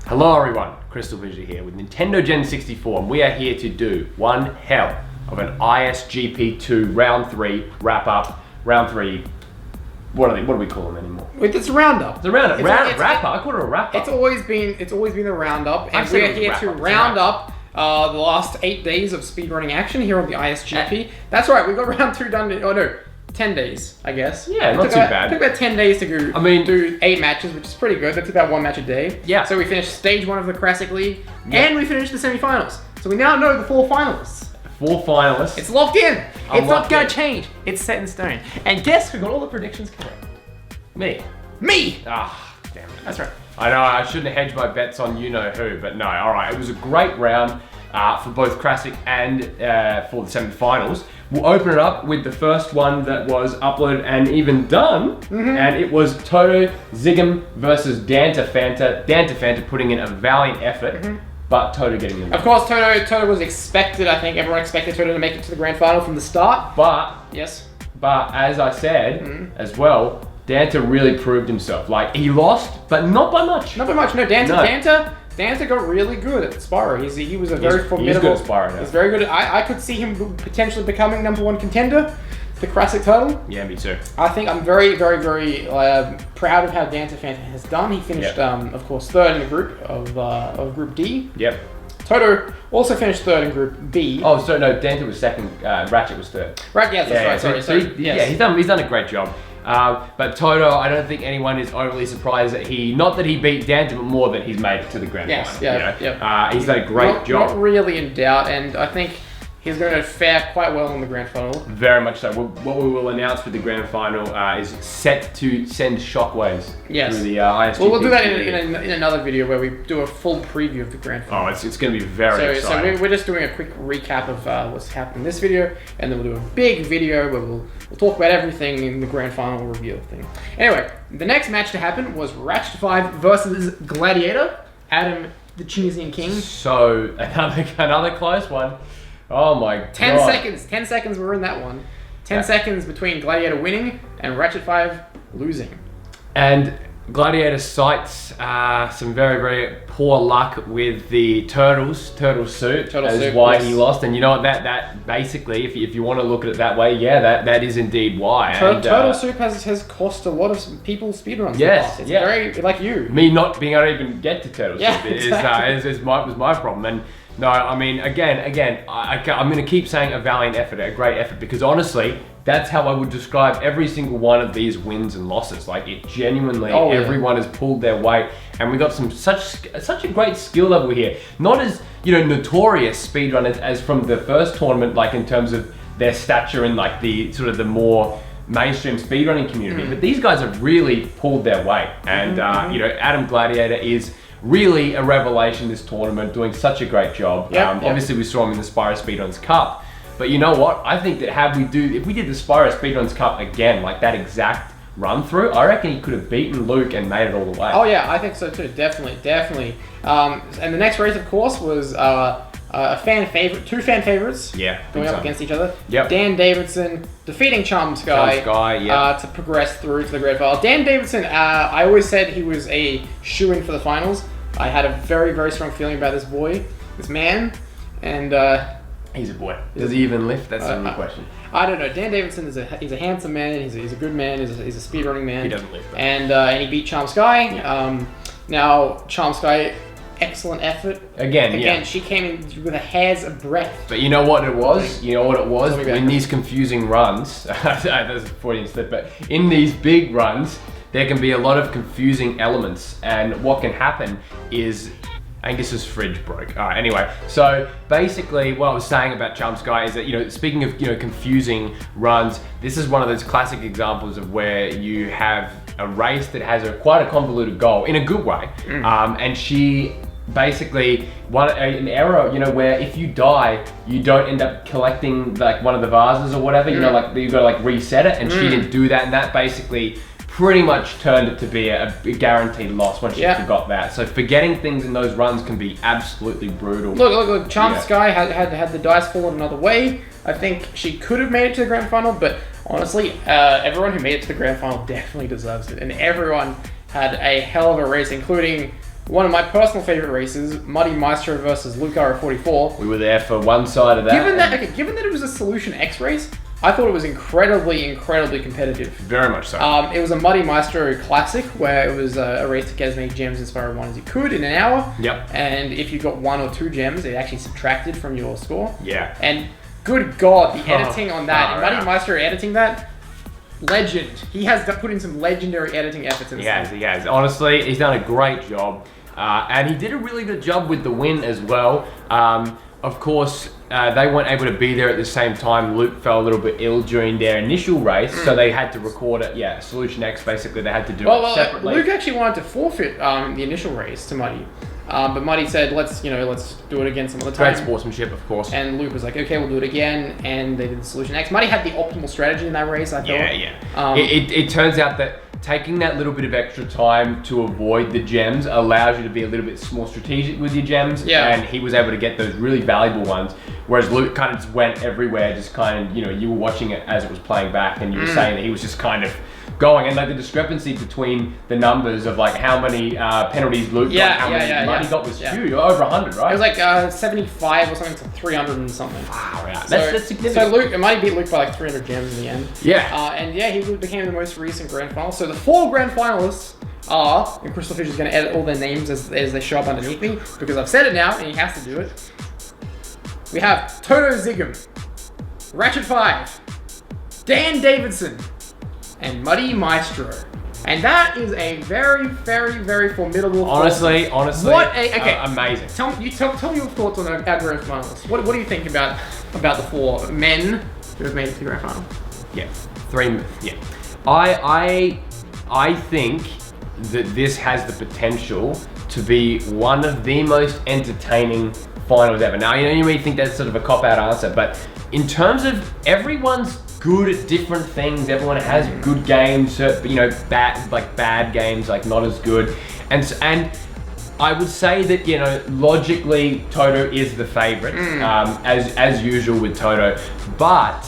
Hello everyone, CrystalFissure here with Nintendogen64, and we are here to do one hell of an ISGP2 round 3 wrap up. Round 3, what do we call them anymore? It's a roundup. It's a roundup. Wrap up. I call it a wrap up. It's always been a roundup, and we are here to round up the last 8 days of speedrunning action here on the ISGP. That's right, we got round 2 done. Oh no, 10 days, I guess. Yeah, not too bad. It took about 10 days to go. Do 8 matches, which is pretty good. That's about 1 match a day. Yeah. So we finished stage 1 of the Crassic League, and we finished the semi-finals. So we now know the 4 finalists. 4 finalists. It's locked in. It's not gonna in. change. It's set in stone. And guess who got all the predictions correct? Me. Ah, damn it. That's right. I know I shouldn't hedge my bets on you know who, but no. All right, it was a great round for both Crassic and for the semi-finals. We'll open it up with the first one that was uploaded and even done, and it was Toto Zigam versus Danta Fanta. Danta Fanta putting in a valiant effort, but Toto getting the win. Of course, Toto was expected. I think everyone expected Toto to make it to the grand final from the start. But as I said as well, Danta really proved himself. Like, he lost, but not by much. Not by much. No, Danta got really good at Spyro. He was a very formidable. He's good at Spyro now. He's very good. I could see him potentially becoming #1 contender for the Crassic title. Yeah, me too. I think I'm very, very, very proud of how Danta Fanta has done. He finished, of course, 3rd in the group of Group D. Yep. Toto also finished 3rd in Group B. Oh, so no, Danta was 2nd. Ratchet was 3rd. Right, yes, that's right. Sorry. Yeah, he's done a great job. But Toto, I don't think anyone is overly surprised that not that he beat Danta, but more that he's made it to the grand final. He's done a great job. Not really in doubt, and I think he's going to fare quite well in the grand final. Very much so. What we will announce for the grand final is set to send shockwaves through the ISGP. Well, we'll do that in another video where we do a full preview of the grand final. Oh, it's going to be very exciting. So we're just doing a quick recap of what's happened in this video, and then we'll do a big video where we'll talk about everything in the grand final reveal thing. Anyway, the next match to happen was Ratchet 5 versus Gladiator. Adam, the Tunisian King. So, another close one. Oh my god. 10 seconds. 10 seconds were in that one. 10 seconds between Gladiator winning and Ratchet 5 losing. And Gladiator cites some very, very poor luck with the turtle suit as why he lost. And you know what, that basically, if you want to look at it that way, that is indeed why. Turtle soup has cost a lot of people speedruns. Yes, it's very, like you. Me not being able to even get to turtle soup was my problem. And no, I mean, again, I'm going to keep saying a valiant effort, a great effort, because honestly, that's how I would describe every single one of these wins and losses. Like, it genuinely, everyone has pulled their weight, and we got such a great skill level here. Not as, notorious speedrunners as from the first tournament, like in terms of their stature in like the sort of the more mainstream speedrunning community, but these guys have really pulled their weight. And Adam Gladiator is really a revelation this tournament, doing such a great job. Obviously, we saw him in the Spyro Speedruns Cup, but you know what? I think that if we did the Spyro Speedruns Cup again, like that exact run through, I reckon he could have beaten Luke and made it all the way. Oh yeah, I think so too. Definitely. And the next race, of course, was a fan favorite, 2 fan favorites. Going up against each other. Dan Davidson defeating Charm Sky to progress through to the grand final. Dan Davidson, I always said he was a shoo-in for the finals. I had a very, very strong feeling about this man, and he's a boy. Does he even lift? That's the only question. I don't know. Dan Davidson he's a handsome man. He's a good man. He's a speedrunning man. He doesn't lift. And he beat Charm Sky. Now Charm Sky, excellent effort. Again, she came in with a hair's breadth. But you know what it was? In these confusing runs, that's a Freudian slip, but in these big runs, there can be a lot of confusing elements, and what can happen is Angus's fridge broke. All right, anyway, so basically what I was saying about Charm Sky is that, speaking of, confusing runs, this is one of those classic examples of where you have a race that has quite a convoluted goal in a good way. And she basically, an error, where if you die, you don't end up collecting like one of the vases or whatever, like you've got to like reset it, and she didn't do that, and that basically pretty much turned it to be a guaranteed loss once you forgot that. So forgetting things in those runs can be absolutely brutal. Look, Charm Sky had the dice fall another way. I think she could have made it to the grand final, but honestly, everyone who made it to the grand final definitely deserves it. And everyone had a hell of a race, including one of my personal favorite races, Muddy Maestro versus Luke 44. We were there for one side of that. Given that it was a Solution X race, I thought it was incredibly competitive. Very much so. It was a Muddy Maestro Classic, where it was a race to get as many gems in Spyro 1 as you could in an hour. Yep. And if you got 1 or 2 gems, it actually subtracted from your score. Yeah. And good God, the editing on that, Muddy Maestro editing that, legend. He has put in some legendary editing efforts in this. He has. Honestly, he's done a great job. And he did a really good job with the win as well. Of course, they weren't able to be there at the same time. Luke fell a little bit ill during their initial race, so they had to record it. Yeah, Solution X, basically, they had to do it separately. Luke actually wanted to forfeit the initial race to Muddy. But Muddy said, let's do it again some other time. Great sportsmanship, of course. And Luke was like, okay, we'll do it again. And they did the Solution X. Muddy had the optimal strategy in that race, I thought. Yeah. It turns out that taking that little bit of extra time to avoid the gems allows you to be a little bit more strategic with your gems. Yeah. And he was able to get those really valuable ones. Whereas Luke kind of just went everywhere, just kind of, you were watching it as it was playing back, and you were saying that he was just kind of going, and like the discrepancy between the numbers of like how many penalties Luke got, how many Muddy got was huge, over 100, right? It was like 75 or something to 300 and something. Wow, yeah. So, that's significant. So Muddy beat Luke by like 300 gems in the end. Yeah. He became the most recent grand final. So the 4 grand finalists are, and CrystalFissure is going to edit all their names as they show up underneath me, because I've said it now and he has to do it. We have Toto Zigum, Ratchet 5, Dan Davidson, and Muddy Maestro. And that is a very formidable. Honestly, amazing. Tell me your thoughts on our grand finalists. What do you think about the 4 men who have made it to the grand final? Yeah, 3. Yeah, I think that this has the potential to be one of the most entertaining finals ever. Now, you may think that's sort of a cop-out answer, but in terms of everyone's good at different things, everyone has good games, bad games, like not as good, and I would say that logically Toto is the favorite, as usual with Toto, but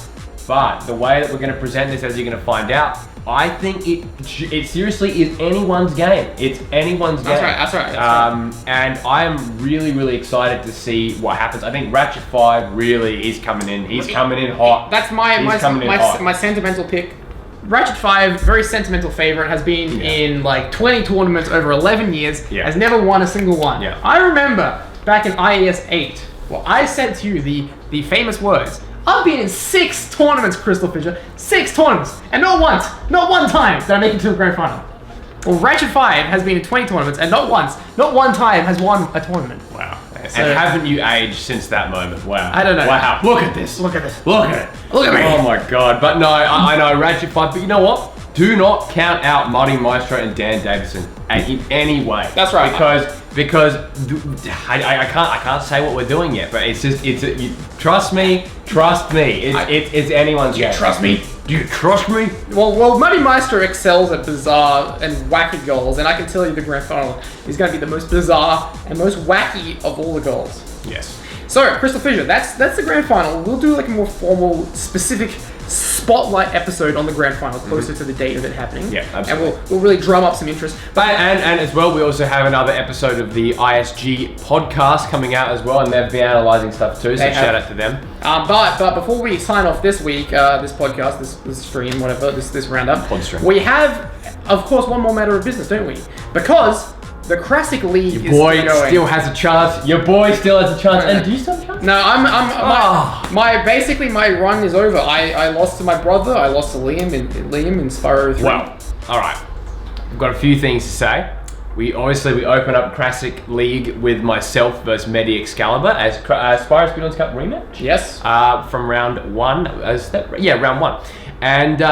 the way that we're going to present this, as you're going to find out, I think it seriously is anyone's game. It's anyone's game. That's right. And I am really excited to see what happens. I think Ratchet 5 really is coming in. He's coming in hot. That's my sentimental pick. Ratchet 5, very sentimental favorite, has been in like 20 tournaments over 11 years, has never won a single one. Yeah. I remember back in IES 8, well, I said to you the famous words, I've been in 6 tournaments, CrystalFissure, 6 tournaments, and not one time did I make it to the grand final. Well, Ratchet 5 has been in 20 tournaments, and not one time has won a tournament. Wow. So, and haven't you aged since that moment? Wow. I don't know. Wow. Look at this. Look at it. Look at me. Oh my God. But no, I know Ratchet 5, but you know what? Do not count out Muddy Maestro and Dan Davidson in any way. That's right. Because I can't say what we're doing yet, but it's just trust me. It's anyone's game. Do you trust me? Well, Muddy Maestro excels at bizarre and wacky goals, and I can tell you the grand final is going to be the most bizarre and most wacky of all the goals. Yes. So, CrystalFissure, that's the grand final. We'll do like a more formal, specific spotlight episode on the grand final closer to the date of it happening. Yeah, absolutely. And we'll really drum up some interest. But and as well, we also have another episode of the ISG podcast coming out as well, and they've been analysing stuff too, so shout out to them. But before we sign off this week, this podcast, this stream, whatever, this roundup, we have, of course, one more matter of business, don't we? Because the Crassic League is still going. Still has a chance. Your boy still has a chance. And do you still have a chance? No, my run is over. I lost to my brother. I lost to Liam in Spyro 3. Well, all right. I've got a few things to say. We open up Crassic League with myself versus Medi Excalibur as Spyro Speedruns Cup rematch. Yes. From round 1. Round 1. And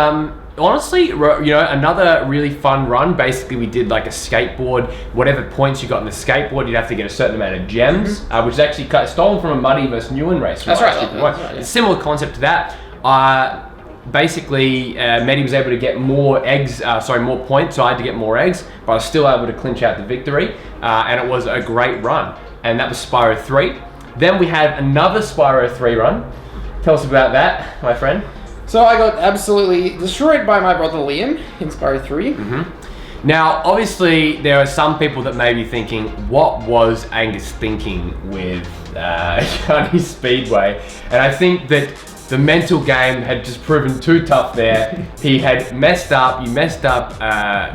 honestly, another really fun run. Basically, we did like a skateboard. Whatever points you got in the skateboard, you'd have to get a certain amount of gems, which is actually stolen from a Muddy versus Newen race. That's right. It's a similar concept to that. Basically, Medi was able to get more points, so I had to get more eggs, but I was still able to clinch out the victory, and it was a great run. And that was Spyro 3. Then we had another Spyro 3 run. Tell us about that, my friend. So I got absolutely destroyed by my brother Liam in Spyro 3. Now, obviously, there are some people that may be thinking, what was Angus thinking with Johnny Speedway? And I think that the mental game had just proven too tough there. He had messed up. You messed up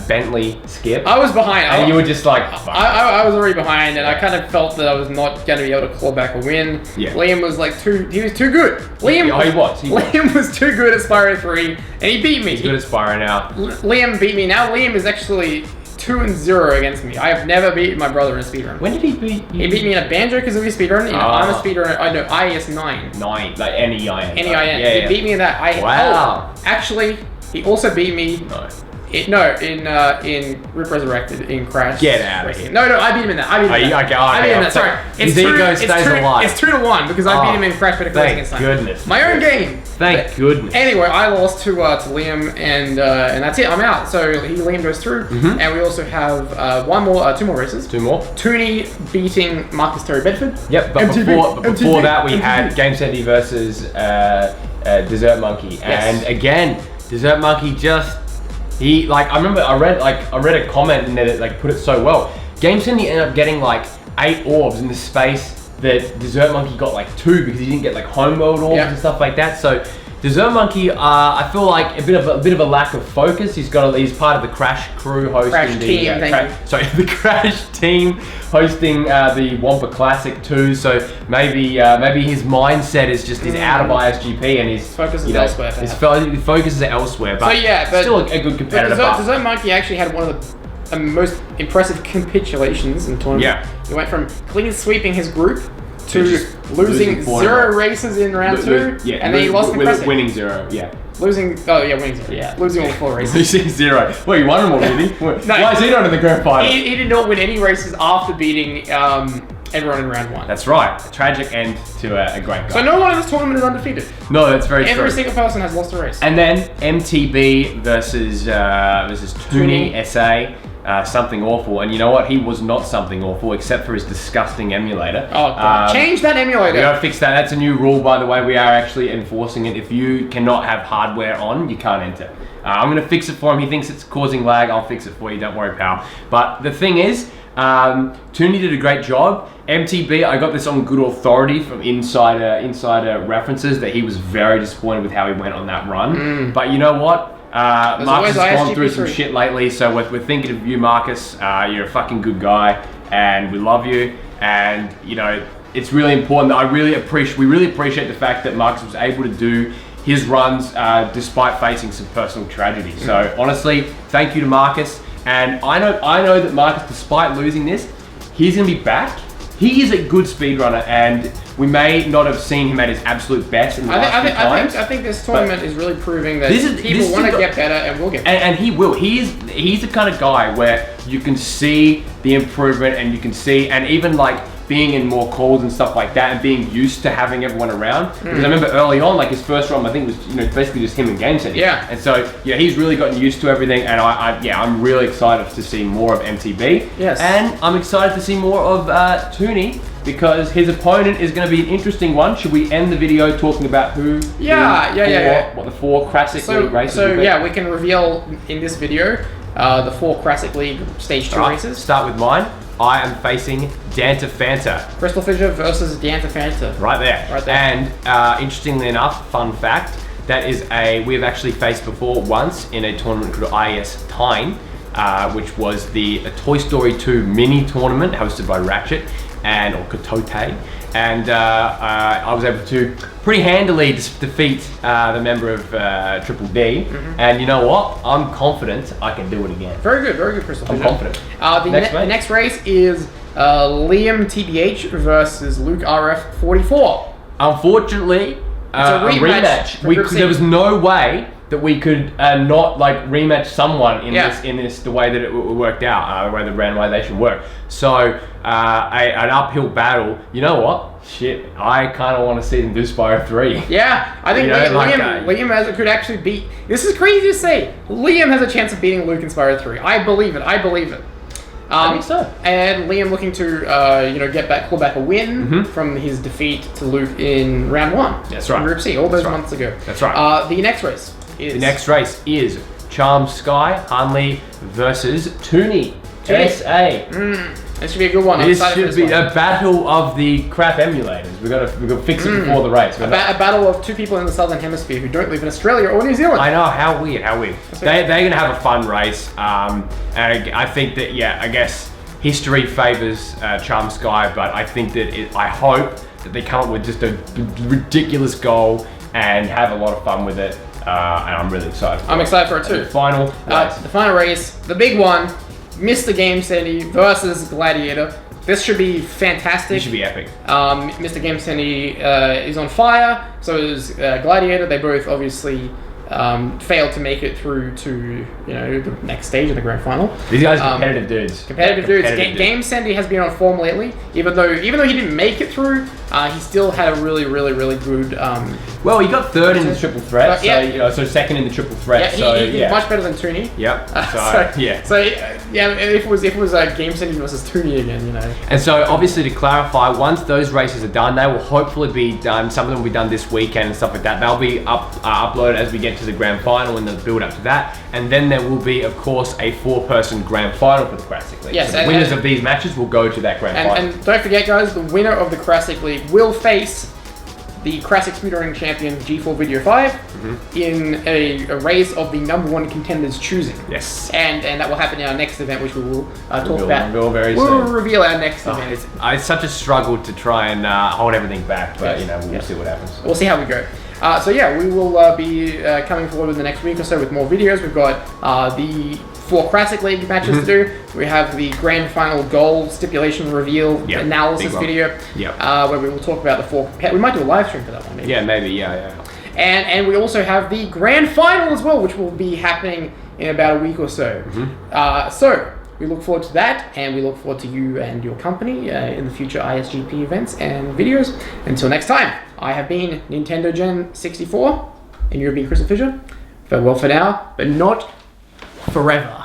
Bentley Skip. I was behind. And you were just like, I was already behind, and I kind of felt that I was not going to be able to claw back a win. Yeah. Liam was like he was too good. Liam was too good at Spyro 3, and he beat me. He's good at Spyro now. Liam beat me. Now Liam is actually 2-0 against me. I have never beaten my brother in a speedrun. When did he beat you? He beat me in a Banjo-Kazooie speedrun. I'm a speedrunner. I know IS 9. 9, like NEIN. NEIN. Yeah, he beat me in that. Wow. Actually, he also beat me. In Rip Resurrected in Crash. Get out of here. No, I beat him in that. I beat him in that. Sorry. His ego stays alive. It's 2-1 because I beat him in Crash Bandicoot against Thank goodness. My own game. Thank goodness. Anyway, I lost to Liam, and that's it. I'm out. So Liam goes through, and we also have 2 more races. 2 more. Tooney beating Marcus Terry Bedford. Yep, but before that we had Game Sandy versus Dessert Monkey, and again, Dessert Monkey just. I read a comment in there that like put it so well. Game Sandy ended up getting like 8 orbs in the space that Dessert Monkey got like 2 because he didn't get like homeworld orbs and stuff like that. So Dessert Monkey, I feel like a bit of a lack of focus. He's part of the Crash crew hosting the Crash team hosting the Wampa Classic too. So maybe his mindset is out of ISGP and his focus is elsewhere. His focus is elsewhere. But still a good competitor. Dessert Monkey actually had one of the most impressive capitulations in the tournament. Yeah. He went from clean sweeping his group to losing 0 races in round 2, and then he lost the Crassic. Winning 0, winning 0, Losing all 4 races. Losing 0. Well, you won them all, did he? Why is he not in the grand final? He did not win any races after beating everyone in round 1. That's right. A tragic end to a great guy. So no one in this tournament is undefeated. No, that's very true. Every single person has lost a race. And then MTB versus Tooney SA. Something awful, and you know what? He was not something awful except for his disgusting emulator. Oh, God. Change that emulator. We gotta fix that. That's a new rule, by the way. We are actually enforcing it. If you cannot have hardware on, you can't enter. I'm gonna fix it for him. He thinks it's causing lag. I'll fix it for you. Don't worry, pal. But the thing is, Tooney did a great job. MTB, I got this on good authority from insider references that he was very disappointed with how he went on that run. But you know what? Marcus has gone through some shit lately, so we're thinking of you, Marcus. You're a fucking good guy, and we love you. And you know, it's really important that we really appreciate the fact that Marcus was able to do his runs despite facing some personal tragedy. So honestly, thank you to Marcus. And I know that Marcus, despite losing this, he's gonna be back. He is a good speedrunner, and we may not have seen him at his absolute best in the last few times. I think this tournament is really proving that people want to get better and will get better. And he will. He's the kind of guy where you can see the improvement, and you can see, and even like being in more calls and stuff like that, and being used to having everyone around. Because I remember early on, like his first run, I think was basically just him and Game Center. Yeah. And so he's really gotten used to everything, and I'm really excited to see more of MTB. Yes. And I'm excited to see more of Tooney, because his opponent is going to be an interesting one. Should we end the video talking about what the 4 Crassic League races will be? We can reveal in this video the 4 Crassic League Stage 2 races. Start with mine. I am facing Danta Fanta. CrystalFissure versus Danta Fanta. Right there. And interestingly enough, fun fact, we have actually faced before once in a tournament called IS Tyne, which was the Toy Story 2 mini tournament hosted by Ratchet or Kotote, and I was able to pretty handily defeat the member of Triple D, and you know what? I'm confident I can do it again. Very good, CrystalFissure. I'm confident. The next race is Liam TBH versus Luke RF 44. Unfortunately, a rematch. There was no way that we could not rematch someone in this the way that it worked out, the way the randomization worked. So an uphill battle. You know what? Shit, I kind of want to see them do Spyro 3. Yeah, I think Liam could actually beat. This is crazy to say. Liam has a chance of beating Luke in Spyro 3. I believe it. I think so. And Liam looking to claw back a win from his defeat to Luke in round 1. That's right. In Group C, all those months ago. That's right. The next race is Charm Sky, Hanley versus Toonie. SA. This should be a good one. This should be a battle of the crap emulators. We've got to fix it before the race. A battle of two people in the Southern Hemisphere who don't live in Australia or New Zealand. I know, how weird. They're going to have a fun race. And I think that, I guess history favors Charm Sky, but I think that I hope that they come up with just a ridiculous goal and have a lot of fun with it. And I'm really excited for it. I'm excited for it too. The final race. The final race, the big one. Mr. Game Sandy versus Gladiator. This should be fantastic. This should be epic. Mr. Game Sandy is on fire, so is Gladiator. They both obviously failed to make it through to the next stage of the grand final. These guys are competitive dudes. Competitive dudes. Game Sandy has been on form lately. Even though he didn't make it through, he still had a really good. Well, he got third in the triple threat, so second in the triple threat. Yeah, he's much better than Toonie. Yep. If it was Game Sandy versus Toonie again, And so obviously, to clarify, once those races are done, they will hopefully be done. Some of them will be done this weekend and stuff like that. They'll be uploaded as we get to the grand final and the build up to that. And then there will be, of course, a 4-person grand final for the Crassic League. Yes, so the winners of these matches will go to that grand final. And don't forget, guys, the winner of the Crassic League will face the Crassic Speedrunning champion G4 Video 5 in a race of the #1 contenders choosing. Yes. And that will happen in our next event, which we will talk about. Very we'll soon. reveal our next event. It's such a struggle to try and hold everything back, but we'll see what happens. We'll see how we go. We will be coming forward in the next week or so with more videos. We've got the 4 Crassic League matches to do. We have the grand final goal stipulation reveal analysis video, where we will talk about the 4. We might do a live stream for that one. Maybe. Yeah, maybe. And we also have the grand final as well, which will be happening in about a week or so. So we look forward to that, and we look forward to you and your company in the future ISGP events and videos. Until next time, I have been Nintendogen64, and you have been CrystalFissure. Farewell for now, but not forever.